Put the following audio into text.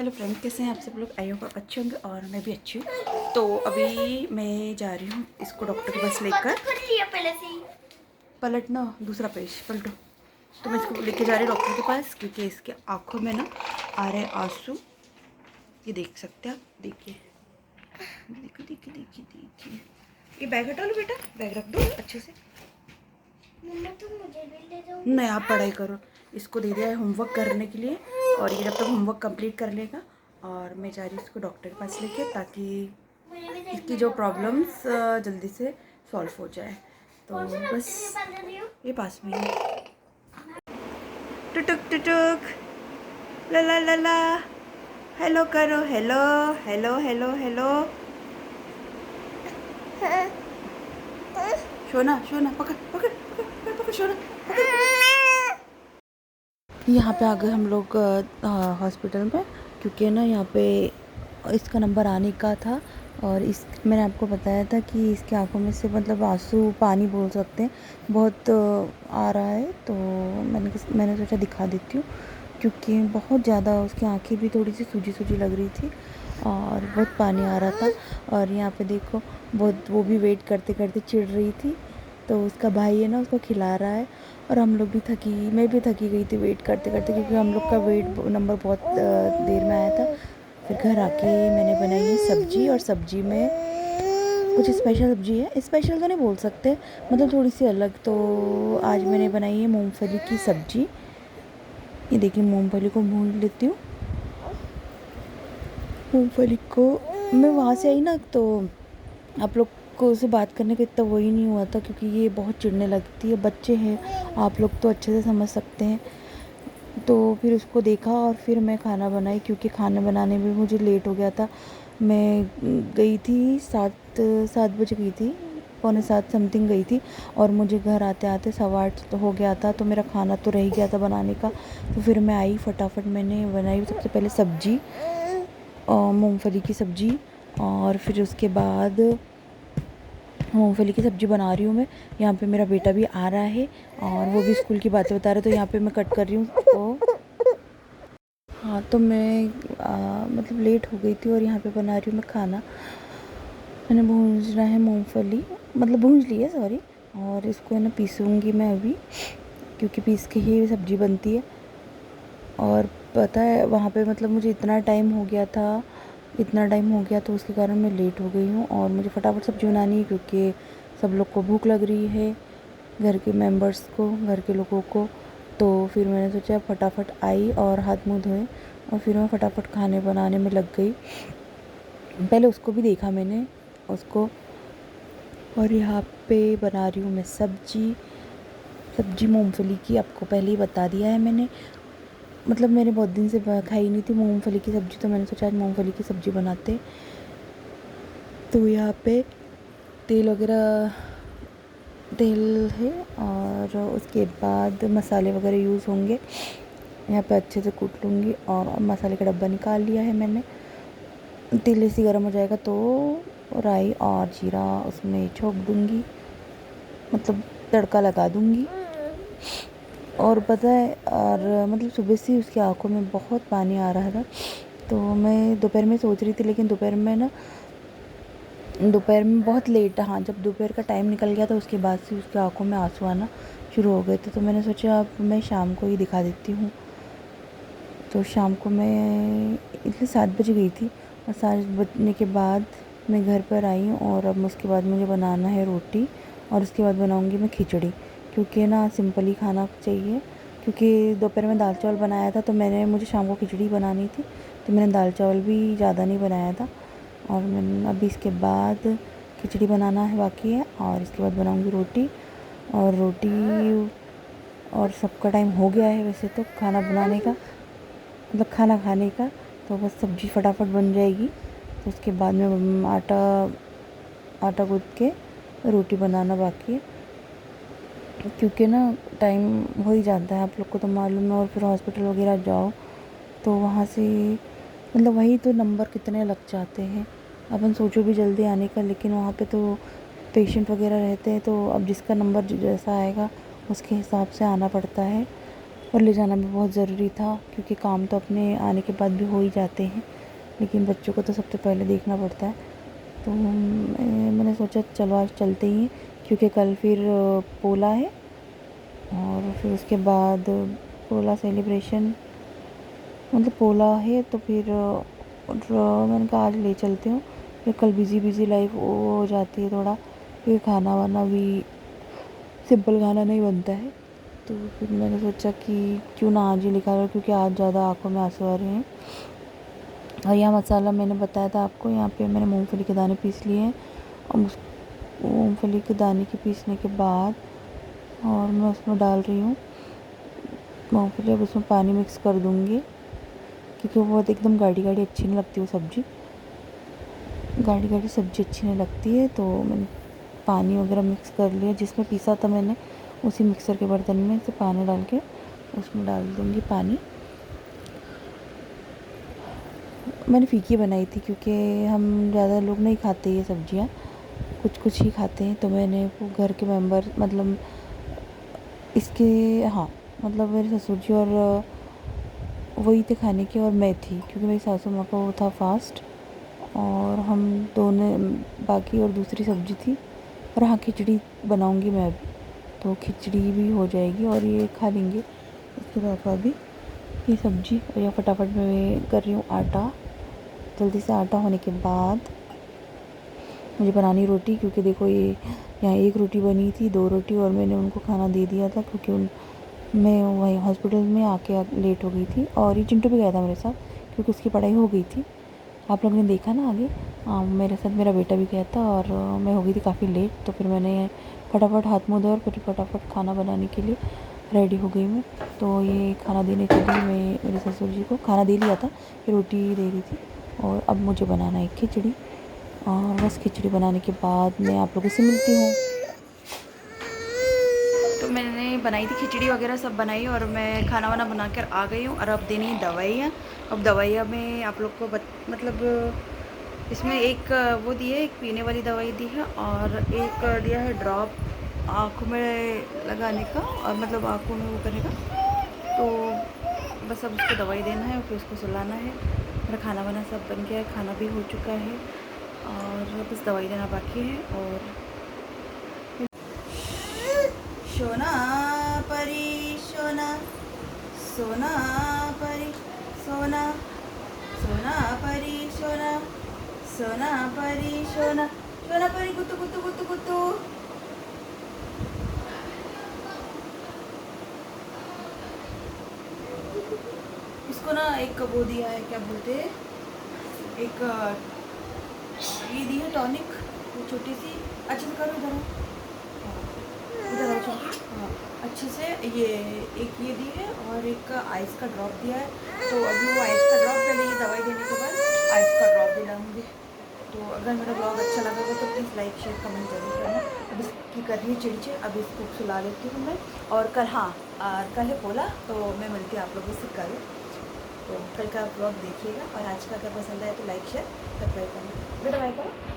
Hello friend, कैसे हैं आप सब लोग? आई होप आप अच्छे होंगे और मैं भी अच्छी हूँ। तो अभी मैं जा रही हूँ इसको डॉक्टर के पास लेकर। पहले से ही पलटना, दूसरा पेज पलटो। तो मैं इसको लेके जा रही हूँ डॉक्टर के पास क्योंकि इसके आँखों में ना आ रहे आंसू। ये देख सकते हैं आप, देखिए देखिए देखिए देखिए देखिए। ये बैग हटा लो बेटा, बैग रख दो अच्छे से। मम्मा तुम मुझे भी ले जाओ। नहीं, आप पढ़ाई करो। इसको दे दिया है होमवर्क करने के लिए और ये जब तक होमवर्क कंप्लीट कर लेगा और मैं जा रही हूँ इसको डॉक्टर के पास लेके, ताकि इसकी जो प्रॉब्लम्स जल्दी से सॉल्व हो जाए। तो बस ये पास में है। टुटुक टुटुक, ला ला ला ला, हेलो करो, हेलो हेलो हेलो हेलो। सोना सोना, पकड़ पकड़ पकड़ पकड़ पकड़ सोना, पकड़। यहाँ पे आ गए हम लोग हॉस्पिटल में, क्योंकि ना यहाँ पे इसका नंबर आने का था। और इस मैंने आपको बताया था कि इसकी आंखों में से मतलब आंसू पानी बोल सकते हैं, बहुत आ रहा है। तो मैंने सोचा दिखा देती हूँ, क्योंकि बहुत ज़्यादा उसकी आंखें भी थोड़ी सी सूजी सूजी लग रही थी और बहुत पानी आ रहा था। और यहाँ पे देखो, बहुत वो भी वेट करते करते चिढ़ रही थी। तो उसका भाई है ना, उसको खिला रहा है। और हम लोग भी मैं भी थकी गई थी वेट करते करते, क्योंकि हम लोग का वेट नंबर बहुत देर में आया था। फिर घर आके मैंने बनाई है सब्जी, और सब्जी में कुछ स्पेशल सब्जी है, स्पेशल तो नहीं बोल सकते, मतलब थोड़ी सी अलग। तो आज मैंने बनाई है मूंगफली की सब्जी। ये देखिए, मूंगफली को भून लेती हूँ। मूंगफली को मैं वहाँ से आई ना, तो आप लोग को से बात करने का इतना वही नहीं हुआ था, क्योंकि ये बहुत चिढ़ने लगती है। बच्चे हैं, आप लोग तो अच्छे से समझ सकते हैं। तो फिर उसको देखा और फिर मैं खाना बनाई, क्योंकि खाना बनाने में मुझे लेट हो गया था। मैं गई थी 7 बजे गई थी, 6:45 समथिंग गई थी। और मुझे घर आते आते 8:15 तो हो गया था। तो मेरा खाना तो रह गया था बनाने का। तो फिर मैं आई फटाफट, मैंने बनाई सबसे पहले सब्जी, मूंगफली की सब्जी। और फिर उसके बाद मूंगफली की सब्ज़ी बना रही हूँ मैं। यहाँ पे मेरा बेटा भी आ रहा है और वो भी स्कूल की बातें बता रहा है। तो यहाँ पे मैं कट कर रही हूँ तो हाँ, तो मैं मतलब लेट हो गई थी और यहाँ पे बना रही हूँ मैं खाना। मैंने भूंजना है मूंगफली, मतलब भूंज ली है, सॉरी। और इसको है ना पीसूँगी मैं अभी, क्योंकि पीस के ही सब्ज़ी बनती है। और पता है, वहाँ पे मतलब मुझे इतना टाइम हो गया था, तो उसके कारण मैं लेट हो गई हूँ। और मुझे फटाफट सब्ज़ी बनानी है, क्योंकि सब लोग को भूख लग रही है, घर के मेंबर्स को, घर के लोगों को। तो फिर मैंने सोचा फटाफट आई और हाथ मुँह धोए और फिर मैं फटाफट खाने बनाने में लग गई। पहले उसको भी देखा मैंने, उसको। और यहाँ पे बना रही हूँ मैं सब्जी मूंगफली की। आपको पहले ही बता दिया है मैंने, मतलब मैंने बहुत दिन से खाई नहीं थी मूंगफली की सब्ज़ी, तो मैंने सोचा आज मूंगफली की सब्ज़ी बनाते। तो यहाँ पे तेल है और उसके बाद मसाले वगैरह यूज़ होंगे। यहाँ पे अच्छे से कूट लूँगी और मसाले का डब्बा निकाल लिया है मैंने। तेल ऐसे गर्म हो जाएगा तो राई और जीरा उसमें छोंक दूँगी, मतलब तड़का लगा दूँगी। और पता है, और मतलब सुबह से उसकी आँखों में बहुत पानी आ रहा था। तो मैं दोपहर में सोच रही थी, लेकिन दोपहर में बहुत लेट, हाँ, जब दोपहर का टाइम निकल गया था उसके बाद से उसकी आँखों में आंसू आना शुरू हो गए थे। तो मैंने सोचा अब मैं शाम को ही दिखा देती हूँ। तो शाम को मैं इसलिए 7 बजे गई थी, और 7 बजने के बाद मैं घर पर आई हूँ। और अब उसके बाद मुझे बनाना है रोटी, और उसके बाद बनाऊँगी मैं खिचड़ी, क्योंकि ना सिंपल ही खाना चाहिए। क्योंकि दोपहर में दाल चावल बनाया था, तो मुझे शाम को खिचड़ी बनानी थी, तो मैंने दाल चावल भी ज़्यादा नहीं बनाया था। और मैंने अभी इसके बाद खिचड़ी बनाना है बाकी है, और इसके बाद बनाऊँगी रोटी। और सबका टाइम हो गया है वैसे तो खाना बनाने का, मतलब खाना खाने का। तो बस सब्ज़ी फटाफट बन जाएगी, तो उसके बाद में आटा गूँथ के रोटी बनाना बाकी है, क्योंकि ना टाइम हो ही जाता है, आप लोग को तो मालूम है। और फिर हॉस्पिटल वगैरह जाओ तो वहाँ से मतलब वही तो नंबर कितने लग जाते हैं। अपन सोचो भी जल्दी आने का, लेकिन वहाँ पे तो पेशेंट वगैरह रहते हैं, तो अब जिसका नंबर जैसा आएगा उसके हिसाब से आना पड़ता है। और ले जाना भी बहुत ज़रूरी था, क्योंकि काम तो अपने आने के बाद भी हो ही जाते हैं, लेकिन बच्चों को तो सबसे पहले देखना पड़ता है। तो मैंने सोचा चलो आज चलते ही हैं, क्योंकि कल फिर पोला है और फिर उसके बाद पोला सेलिब्रेशन, मतलब पोला है तो फिर मैंने कहा आज ले चलते हूँ। फिर कल बिज़ी लाइफ हो जाती है थोड़ा, फिर खाना वाना भी सिंपल खाना नहीं बनता है। तो फिर मैंने सोचा कि क्यों ना आज ही लिखा लो, क्योंकि आज ज़्यादा आँखों में आंसू आ रहे हैं। और यह मसाला मैंने बताया था आपको, यहाँ पे मैंने मूंगफली के दाने पीस लिए हैं। और मूंगफली के दाने के पीसने के बाद और मैं उसमें डाल रही हूँ मूंगफली। अब उसमें पानी मिक्स कर दूँगी, क्योंकि वो बहुत एकदम गाढ़ी अच्छी नहीं लगती वो सब्ज़ी, गाढ़ी सब्ज़ी अच्छी नहीं लगती है। तो मैंने पानी वगैरह मिक्स कर लिया, जिसमें पीसा था मैंने उसी मिक्सर के बर्तन में से पानी डाल के उसमें डाल दूँगी पानी। मैंने फीकी बनाई थी, क्योंकि हम ज़्यादा लोग नहीं खाते ये सब्ज़ियाँ, कुछ ही खाते हैं। तो मैंने वो घर के मेंबर मतलब इसके, हाँ मतलब मेरे ससुर जी और वही थे खाने के, और मैं थी, क्योंकि मेरी सासू माँ का वो था फास्ट, और हम दोनों बाकी, और दूसरी सब्ज़ी थी। और हाँ खिचड़ी बनाऊँगी मैं अभी, तो खिचड़ी भी हो जाएगी और ये खा लेंगे इसके बाद भी ये सब्ज़ी। और यह फटाफट मैं कर रही हूँ आटा, जल्दी से आटा होने के बाद मुझे बनानी रोटी, क्योंकि देखो ये यहाँ एक रोटी बनी थी, 2 रोटी, और मैंने उनको खाना दे दिया था, क्योंकि मैं वहीं हॉस्पिटल में आके लेट हो गई थी। और ये चिंटू भी गया था मेरे साथ, क्योंकि उसकी पढ़ाई हो गई थी, आप लोगों ने देखा ना आगे। मेरे साथ मेरा बेटा भी गया था, और मैं हो गई थी काफ़ी लेट। तो फिर मैंने फटाफट हाथ मुँह धोए और फिर फटाफट खाना बनाने के लिए रेडी हो गई मैं। तो ये खाना देने के लिए मैं मेरे ससुर जी को खाना दे लिया था, फिर रोटी दे रही थी, और अब मुझे बनाना है खिचड़ी। और बस खिचड़ी बनाने के बाद मैं आप लोगों से मिलती हूँ। तो मैंने बनाई थी खिचड़ी वगैरह सब बनाई, और मैं खाना वाना बना कर आ गई हूँ। और अब देनी है दवाइयाँ। अब दवाइयाँ में आप लोग को मतलब इसमें एक वो दी है, एक पीने वाली दवाई दी है, और एक दिया है ड्रॉप आँखों में लगाने का, और मतलब आँखों में वो करने का। तो बस अब उसको दवाई देना है और फिर उसको सुलाना है। मेरा खाना वाना सब बन गया है, खाना भी हो चुका है, और बस दवाई देना बाकी है। और सोना परी सोना, सोना परी सोना, सोना परी सोना, सोना परी सोना, सोना परी कुतु कुतु कुतु कुतु। इसको ना एक वो दिया है, क्या बोलते हैं, एक ये दी है टॉनिक, वो छोटी सी, अच्छे से करो इधर इधर आओ, हाँ अच्छे से। ये एक ये दी है, और एक आइस का ड्रॉप दिया है। तो अभी वो आइस का ड्रॉप, पहले ये दवाई देने के बाद आइस का ड्रॉप दिलाऊंगी। तो अगर मेरा ब्लॉग अच्छा लगा हो तो प्लीज़ लाइक शेयर कमेंट जरूर करना। अब इसकी कर रही है चिड़चिड़, अब इसको सुला लेती हूँ मैं। और कल, हाँ कल है पोला, तो मैं मिलती हूँ आप लोगों से कल। तो कल का ब्लॉग देखिएगा, और आज का अगर पसंद आए तो लाइक शेयर सब्सक्राइब करना। बेटा बाय करो।